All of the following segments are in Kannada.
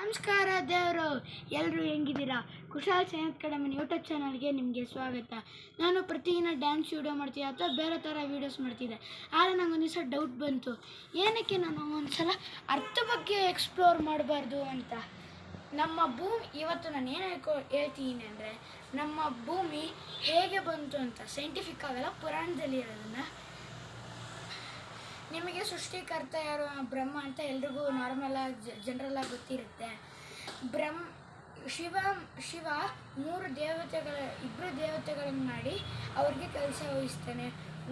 ನಮಸ್ಕಾರ ದೇವರು, ಎಲ್ಲರೂ ಹೆಂಗಿದ್ದೀರಾ? ಕುಶಾಲ್ ಸೈನ್ಸ್ ಅಕಾಡೆಮಿ ಯೂಟ್ಯೂಬ್ ಚಾನಲ್ಗೆ ನಿಮಗೆ ಸ್ವಾಗತ. ನಾನು ಪ್ರತಿದಿನ ಡ್ಯಾನ್ಸ್ ವೀಡಿಯೋ ಮಾಡ್ತಿದ್ದೆ ಅಥವಾ ಬೇರೆ ಥರ ವೀಡಿಯೋಸ್ ಮಾಡ್ತಿದ್ದೆ. ಆದರೆ ನಂಗೊಂದು ದಿವಸ ಡೌಟ್ ಬಂತು, ಏನಕ್ಕೆ ನಾನು ಒಂದು ಸಲ ಅರ್ಥ ಬಗ್ಗೆ ಎಕ್ಸ್ಪ್ಲೋರ್ ಮಾಡಬಾರ್ದು ಅಂತ. ನಮ್ಮ ಭೂಮಿ ಇವತ್ತು ನಾನು ಏನು ಹೇಳ್ತೀನಿ ಅಂದರೆ, ನಮ್ಮ ಭೂಮಿ ಹೇಗೆ ಬಂತು ಅಂತ ಸೈಂಟಿಫಿಕ್ ಆಗಲ್ಲ, ಪುರಾಣದಲ್ಲಿ ಇರೋದನ್ನು. ನಿಮಗೆ ಸೃಷ್ಟಿಕರ್ತ ಯಾರು? ಬ್ರಹ್ಮ ಅಂತ ಎಲ್ರಿಗೂ ನಾರ್ಮಲಾಗಿ ಜನರಲಾಗಿ ಗೊತ್ತಿರುತ್ತೆ. ಶಿವ ಇಬ್ಬರು ದೇವತೆಗಳನ್ನು ಮಾಡಿ ಅವ್ರಿಗೆ ಕೆಲಸ ವಹಿಸ್ತಾನೆ.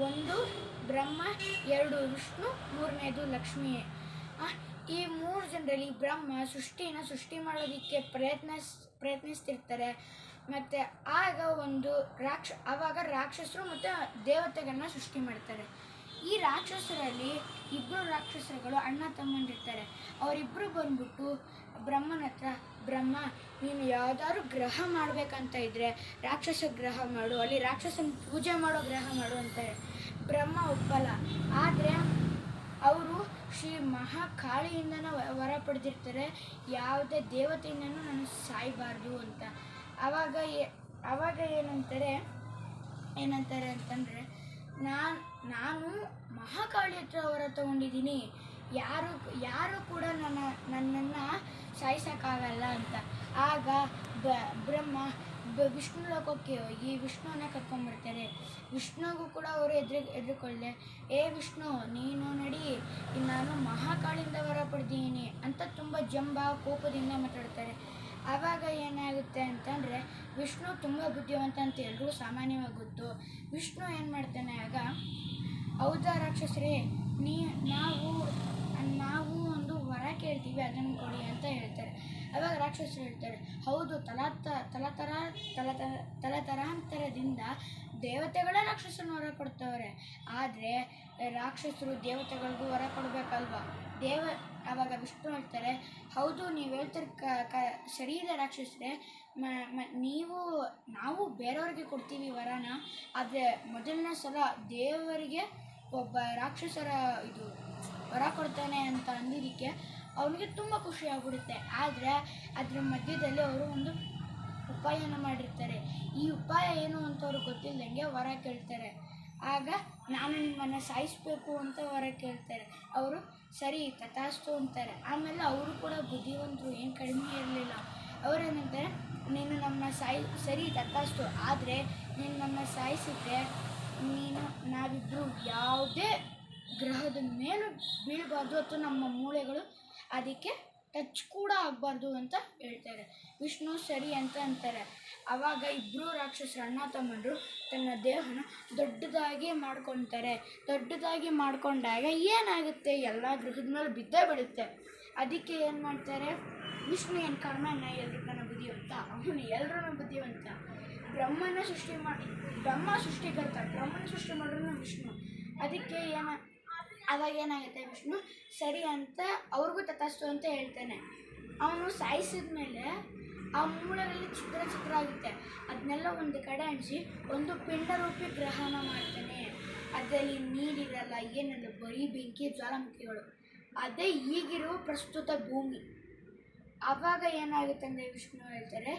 ಒಂದು ಬ್ರಹ್ಮ, ಎರಡು ವಿಷ್ಣು, ಮೂರನೇದು ಲಕ್ಷ್ಮಿ. ಈ ಮೂರು ಜನರಲ್ಲಿ ಬ್ರಹ್ಮ ಸೃಷ್ಟಿ ಮಾಡೋದಕ್ಕೆ ಪ್ರಯತ್ನಿಸ್ತಿರ್ತಾರೆ. ಮತ್ತು ಆವಾಗ ರಾಕ್ಷಸರು ಮತ್ತು ದೇವತೆಗಳನ್ನ ಸೃಷ್ಟಿ ಮಾಡ್ತಾರೆ. ಈ ರಾಕ್ಷಸರಲ್ಲಿ ಇಬ್ಬರು ರಾಕ್ಷಸರುಗಳು ಅಣ್ಣ ತಮ್ಮಂದಿರ್ತಾರೆ. ಅವರಿಬ್ಬರು ಬಂದ್ಬಿಟ್ಟು ಬ್ರಹ್ಮನ ಹತ್ರ, ಬ್ರಹ್ಮ ನೀನು ಯಾವುದಾದ್ರು ಗ್ರಹ ಮಾಡಬೇಕಂತ ಇದ್ದರೆ ರಾಕ್ಷಸ ಗ್ರಹ ಮಾಡು, ಅಲ್ಲಿ ರಾಕ್ಷಸನ ಪೂಜೆ ಮಾಡೋ ಗ್ರಹ ಮಾಡು ಅಂತಾರೆ. ಬ್ರಹ್ಮ ಒಪ್ಪಲ್ಲ. ಆದರೆ ಅವರು ಶ್ರೀ ಮಹಾಕಾಳಿಯಿಂದನೂ ವರ ಪಡೆದಿರ್ತಾರೆ, ಯಾವುದೇ ದೇವತೆಯಿಂದನೂ ನಾನು ಸಾಯಬಾರ್ದು ಅಂತ. ಆವಾಗ ಏನಂತಾರೆ ಅಂತಂದರೆ, ನಾನು ಮಹಾಕಾಳಿ ಹತ್ರ ವರ ತಗೊಂಡಿದ್ದೀನಿ, ಯಾರು ಕೂಡ ನನ್ನನ್ನು ಸಾಯಿಸೋಕ್ಕಾಗಲ್ಲ ಅಂತ. ಆಗ ಬ್ರಹ್ಮ ವಿಷ್ಣು ಲೋಕಕ್ಕೆ ಹೋಗಿ ವಿಷ್ಣುವನ್ನ ಕರ್ಕೊಂಡ್ಬರ್ತಾರೆ. ವಿಷ್ಣುಗೂ ಕೂಡ ಅವರು ಎದುರುಕೊಳ್ಳೆ, ಏ ವಿಷ್ಣು, ನೀನು ನಡಿ, ನಾನು ಮಹಾಕಾಳಿಯಿಂದ ವರ ಪಡೆದಿದ್ದೀನಿ ಅಂತ ತುಂಬ ಕೋಪದಿಂದ ಮಾತಾಡ್ತಾರೆ. ಆವಾಗ ಏನಾಗುತ್ತೆ ಅಂತಂದರೆ, ವಿಷ್ಣು ತುಂಬ ಬುದ್ಧಿವಂತ ಅಂತ ಎಲ್ರಿಗೂ ಸಾಮಾನ್ಯವಾಗಿ ಗೊತ್ತು. ವಿಷ್ಣು ಏನು ಮಾಡ್ತಾನೆ, ಆಗ ಹೌದಾ ರಾಕ್ಷಸರೇ, ನಾವು ಒಂದು ವರ ಕೇಳ್ತೀವಿ, ಅದನ್ನು ಕೊಡಿ ಅಂತ ಹೇಳ್ತಾರೆ. ಆವಾಗ ರಾಕ್ಷಸರು ಹೇಳ್ತಾರೆ, ಹೌದು, ತಲತರಾಂತರದಿಂದ ದೇವತೆಗಳೇ ರಾಕ್ಷಸನ ವರ ಕೊಡ್ತವ್ರೆ, ಆದರೆ ರಾಕ್ಷಸರು ದೇವತೆಗಳಿಗೂ ವರ ಕೊಡಬೇಕಲ್ವ. ಆವಾಗ ವಿಷ್ಣು ಹೇಳ್ತಾರೆ, ಹೌದು, ನೀವು ಹೇಳ್ತಾರೆ ಸರಿ ಇದೆ ರಾಕ್ಷಸರೇ, ನಾವು ಬೇರೆಯವ್ರಿಗೆ ಕೊಡ್ತೀವಿ ವರನ, ಆದರೆ ಮೊದಲನೇ ಸಲ ದೇವರಿಗೆ ಒಬ್ಬ ರಾಕ್ಷಸರ ವರ ಕೊಡ್ತಾನೆ ಅಂತ ಅಂದಿದ್ದಕ್ಕೆ ಅವನಿಗೆ ತುಂಬ ಖುಷಿ ಆಗ್ಬಿಡುತ್ತೆ. ಆದರೆ ಅದರ ಮಧ್ಯದಲ್ಲಿ ಅವರು ಒಂದು ಉಪಾಯನ ಮಾಡಿರ್ತಾರೆ. ಈ ಉಪಾಯ ಏನು ಅಂತ ಅವ್ರಿಗೆ ಗೊತ್ತಿಲ್ಲದಂಗೆ ವರ ಕೇಳ್ತಾರೆ. ಆಗ ನಾನು ನಿಮ್ಮನ್ನು ಸಾಯಿಸಬೇಕು ಅಂತ ವರ ಕೇಳ್ತಾರೆ. ಅವರು ಸರಿ ತಥಾಸ್ತು ಅಂತಾರೆ. ಆಮೇಲೆ ಅವರು ಕೂಡ ಬುದ್ಧಿವಂತರು, ಏನು ಕಡಿಮೆ ಇರಲಿಲ್ಲ. ಅವರೇನಂತಾರೆ, ನೀನು ನಮ್ಮನ್ನ ಸರಿ ತಥಾಸ್ತು, ಆದರೆ ನೀನು ನಮ್ಮನ್ನ ಸಾಯಿಸಿದ್ರೆ ನಾವಿಬ್ಬರು ಯಾವುದೇ ಗ್ರಹದ ಮೇಲೂ ಬೀಳಬಾರ್ದು, ಅಥವಾ ನಮ್ಮ ಮೂಳೆಗಳು ಅದಕ್ಕೆ ಟಚ್ ಕೂಡ ಆಗಬಾರ್ದು ಅಂತ ಹೇಳ್ತಾರೆ. ವಿಷ್ಣು ಸರಿ ಅಂತ ಅಂತಾರೆ. ಆವಾಗ ಇಬ್ಬರು ರಾಕ್ಷಸರು ಅಣ್ಣ ತಮ್ಮಂದರು ತನ್ನ ದೇಹನ ದೊಡ್ಡದಾಗಿ ಮಾಡ್ಕೊತಾರೆ. ದೊಡ್ಡದಾಗಿ ಮಾಡ್ಕೊಂಡಾಗ ಏನಾಗುತ್ತೆ, ಎಲ್ಲ ಗ್ರಹದ ಮೇಲೆ ಬಿದ್ದೇ ಬಿಡುತ್ತೆ. ಅದಕ್ಕೆ ಏನು ಮಾಡ್ತಾರೆ, ವಿಷ್ಣು ಏನು ಕರ್ಮನ ಎಲ್ರಿಗನ ಬುದ್ಧಿವಂತ, ಅವನು ಎಲ್ಲರೂ ಬುದ್ಧಿವಂತ. ಬ್ರಹ್ಮ ಸೃಷ್ಟಿಕರ್ತ, ಬ್ರಹ್ಮನ ಸೃಷ್ಟಿ ಮಾಡೋನು ವಿಷ್ಣು. ಅದಕ್ಕೆ ಅವಾಗ ಏನಾಗುತ್ತೆ, ವಿಷ್ಣು ಸರಿ ಅಂತ ಅವ್ರಿಗೂ ತಥಾಸ್ತು ಅಂತ ಹೇಳ್ತಾನೆ. ಅವನು ಸಾಯಿಸಿದ ಮೇಲೆ ಆ ಮೂಳೆಗಳಲ್ಲಿ ಚಿತ್ರ ಆಗುತ್ತೆ. ಅದನ್ನೆಲ್ಲ ಒಂದು ಕಡೆ ಅಣಿಸಿ ಒಂದು ಪಿಂಡರೂಪಿ ಗ್ರಹಣ ಮಾಡ್ತಾನೆ. ಅದರಲ್ಲಿ ನೀರಿರಲ್ಲ, ಏನಲ್ಲ, ಬರೀ ಬೆಂಕಿ ಜ್ವಾಲಾಮುಖಿಗಳು. ಅದೇ ಈಗಿರೋ ಪ್ರಸ್ತುತ ಭೂಮಿ. ಆವಾಗ ಏನಾಗುತ್ತೆ ಅಂದರೆ, ವಿಷ್ಣು ಹೇಳ್ತಾರೆ,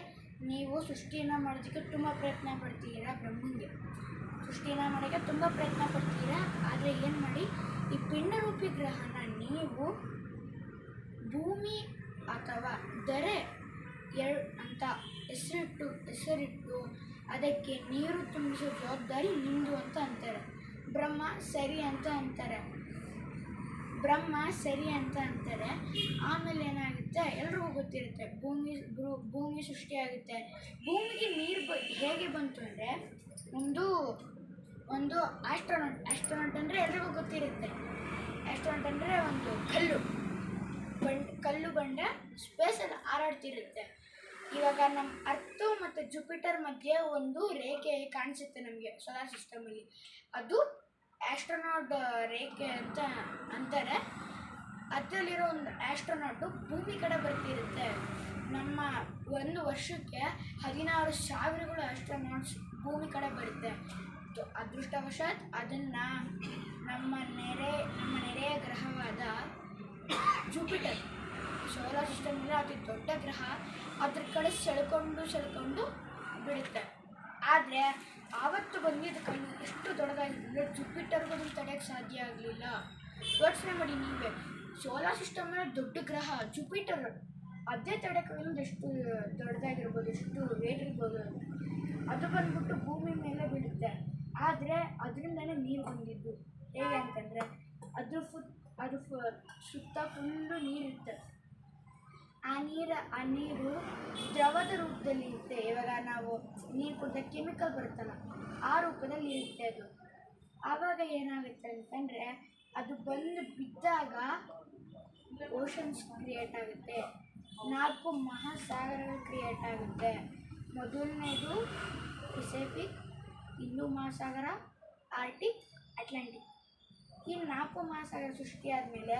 ನೀವು ಸೃಷ್ಟಿನ ಮಾಡೋದಕ್ಕೆ ತುಂಬ ಪ್ರಯತ್ನ ಪಡ್ತೀರಾ, ಬ್ರಹ್ಮಂಗೆ ಸೃಷ್ಟಿನ ಮಾಡೋಕ್ಕೆ ತುಂಬ ಪ್ರಯತ್ನ ಪಡ್ತೀರಾ, ಆದರೆ ಏನು ಮಾಡಿ, ಈ ಪಿಂಡರೂಪಿ ಗ್ರಹನ ನೀವು ಭೂಮಿ ಅಥವಾ ದರೆ ಅಂತ ಹೆಸರಿಟ್ಟು ಅದಕ್ಕೆ ನೀರು ತುಂಬಿಸೋ ಜವಾಬ್ದಾರಿ ನಿಮ್ಮದು ಅಂತ ಅಂತಾರೆ. ಬ್ರಹ್ಮ ಸರಿ ಅಂತ ಅಂತಾರೆ. ಆಮೇಲೆ ಏನಾಗುತ್ತೆ, ಎಲ್ರಿಗೂ ಗೊತ್ತಿರುತ್ತೆ, ಭೂಮಿ ಸೃಷ್ಟಿಯಾಗುತ್ತೆ. ಭೂಮಿಗೆ ನೀರು ಹೇಗೆ ಬಂತು ಅಂದರೆ, ಒಂದು ಆಸ್ಟ್ರೋನಾಟ್ ಅಂದರೆ ಎಲ್ರಿಗೂ ಗೊತ್ತಿರುತ್ತೆ. ಆಸ್ಟ್ರೋನಾಟ್ ಅಂದರೆ ಒಂದು ಕಲ್ಲು ಬಂಡೆ ಸ್ಪೇಸಲ್ಲಿ ಹಾರಾಡ್ತಿರುತ್ತೆ. ಇವಾಗ ನಮ್ಮ ಅರ್ತ್ ಮತ್ತು ಜುಪಿಟರ್ ಮಧ್ಯೆ ಒಂದು ರೇಖೆ ಕಾಣಿಸುತ್ತೆ ನಮಗೆ ಸೋಲಾರ್ ಸಿಸ್ಟಮಲ್ಲಿ, ಅದು ಆಸ್ಟ್ರೋನಾಟ್ ರೇಖೆ ಅಂತ ಅಂತಾರೆ. ಅದರಲ್ಲಿರೋ ಒಂದು ಆಸ್ಟ್ರೋನಾಟು ಭೂಮಿ ಕಡೆ ಬರ್ತಿರುತ್ತೆ. ನಮ್ಮ ಒಂದು ವರ್ಷಕ್ಕೆ 16,000 ಆಸ್ಟ್ರೋನಾಟ್ಸ್ ಭೂಮಿ ಕಡೆ ಬರುತ್ತೆ. ಅದೃಷ್ಟವಶಾತ್ ಅದನ್ನು ನಮ್ಮ ನೆರೆಯ ಗ್ರಹವಾದ ಜುಪಿಟರ್ ಸೋಲಾರ್ ಸಿಸ್ಟಮ್ ಅತಿ ದೊಡ್ಡ ಗ್ರಹ, ಅದ್ರ ಕಡೆ ಸೆಳ್ಕೊಂಡು ಬಿಡುತ್ತೆ. ಆದರೆ ಆವತ್ತು ಬಂದಿದ್ದ ಕಣ್ಣು ಎಷ್ಟು ದೊಡ್ಡದಾಗಿತ್ತು, ಜುಪಿಟರ್ಗೂ ಅದನ್ನು ತಡೆಯೋಕ್ಕೆ ಸಾಧ್ಯ ಆಗಲಿಲ್ಲ. ಯೋಚನೆ ಮಾಡಿ ನೀವೇ, ಸೋಲಾರ್ ಸಿಸ್ಟಮ್ ದೊಡ್ಡ ಗ್ರಹ ಜುಪಿಟರ್, ಅದೇ ತಡೆಯೋಕ್ಕಾಗಲ್ಲ, ಎಷ್ಟು ದೊಡ್ಡದಾಗಿರ್ಬೋದು, ಎಷ್ಟು ವೇಟ್ ಇರ್ಬೋದು. ಅದು ಬಂದ್ಬಿಟ್ಟು ಭೂಮಿ ಮೇಲೆ ಬೀಳುತ್ತೆ. ಆದರೆ ಅದರಿಂದನೇ ನೀರು ಬಂದಿದ್ದು. ಹೇಗೆ ಅಂತಂದರೆ ಅದು ಸುತ್ತ ಫುಲ್ಲು ನೀರಿರುತ್ತೆ. ಆ ನೀರು ದ್ರವದ ರೂಪದಲ್ಲಿ ಇರುತ್ತೆ. ಇವಾಗ ನಾವು ನೀರು ಕುಡಿದ ಕೆಮಿಕಲ್ ಬರುತ್ತಲ್ಲ, ಆ ರೂಪದಲ್ಲಿ ಇರುತ್ತೆ ಅದು. ಆವಾಗ ಏನಾಗುತ್ತೆ ಅಂತಂದರೆ, ಅದು ಬಂದು ಬಿದ್ದಾಗ ಓಷನ್ಸ್ ಕ್ರಿಯೇಟ್ ಆಗುತ್ತೆ, 4 ಮಹಾಸಾಗರಗಳು ಕ್ರಿಯೇಟ್ ಆಗುತ್ತೆ. ಮೊದಲನೇದು ಪೆಸಿಫಿಕ್, ಹಿಂದೂ ಮಹಾಸಾಗರ, ಆರ್ಟಿಕ್, ಅಟ್ಲಾಂಟಿಕ್. ಈ 4 ಮಹಾಸಾಗರ ಸೃಷ್ಟಿಯಾದ ಮೇಲೆ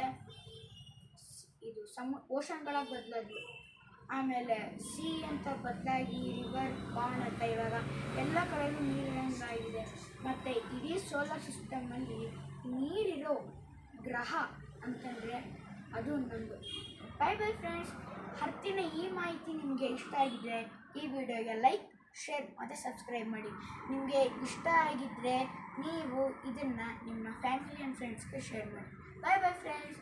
ಇದು ಓಷನ್ಗಳಾಗಿ ಬದಲಾದ್ವು. ಆಮೇಲೆ ಸಿ ಅಂತ ಬದಲಾಗಿ ರಿವರ್, ಪಾಂಡ್ ಅಂತ ಇವಾಗ ಎಲ್ಲ ಕಡೆಯೂ ನೀರಿರಂಗಾಗಿದೆ. ಮತ್ತು ಇಡೀ ಸೋಲಾರ್ ಸಿಸ್ಟಮಲ್ಲಿ ನೀರಿರೋ ಗ್ರಹ ಅಂತಂದರೆ ಅದು ನಮ್ಮದು. Bye bye friends. ಹರ್ತಿನ ಈ ಮಾಹಿತಿ ನಿಮಗೆ ಇಷ್ಟ ಆಗಿದ್ದರೆ ಈ ವಿಡಿಯೋಗೆ ಲೈಕ್, ಶೇರ್ ಮತ್ತು ಸಬ್ಸ್ಕ್ರೈಬ್ ಮಾಡಿ. ನಿಮಗೆ ಇಷ್ಟ ಆಗಿದ್ದರೆ ನೀವು ಇದನ್ನು ನಿಮ್ಮ ಫ್ಯಾಮಿಲಿ ಆ್ಯಂಡ್ ಫ್ರೆಂಡ್ಸ್ಗೆ ಶೇರ್ ಮಾಡಿ. Bye bye friends.